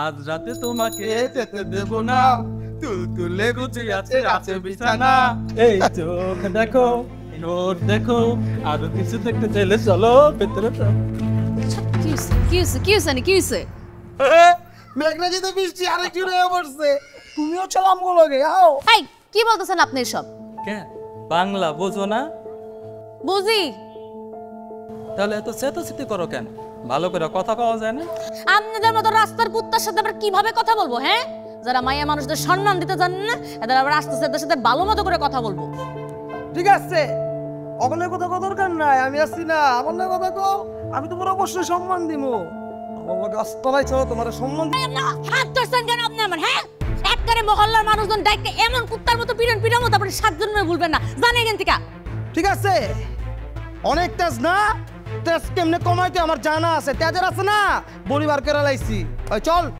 আজ রাতে তোমাকে যেতে দেব না, তুলতুলে গুছি আছে আছে বিছানা। এই চোখ দেখো, নোট দেখো, আরো কিছু দেখতে চাইলে চলো ভেতরে চলো। কি হইছে? মেঘনা যেতে বৃষ্টি আরেকটু রয়ে পড়ছে, তুমিও চলো আমগো লগে আও। এই কি বলতেছেন আপনি সব? কে বাংলা বোঝো না? বুঝি। তাহলে এত চেতাচেতি করো কেন? ভালো করে কথা কওয়া যায় না? আপনাদের মতো রাস্তার কুত্তার সাথে আবার কিভাবে কথা বলবো? হ্যাঁ, যারা মাইয়া মানুষদের সম্মান দিতে জানেন না, এদের আবার আস্তে আস্তে সাথে ভালো মতো করে কথা বলবো। ঠিক আছে, অগনের কথা কত দরকার নাই, আমি আসছি না। আমার না কথা কও, আমি তোমার অবশ্যই সম্মান দিব। আমার রাস্তায় চলো, তোমার সম্মান দিব। হাত ধরছেন কেন আপনি আমার? হ্যাঁ, একবারে মহল্লার মানুষজন ডাইকে এমন কুত্তার মতো পিড়ন পিড়ামো, তারপরে 7 জন্মে ভুলবেন না, জানেন এখান থেকে। ঠিক আছে, অনেক তেজ না, তেজ কেমনে কমাইতে আমার জানা আছে। তেজের আছে না, পরিবার কেরা লাইছি। চল।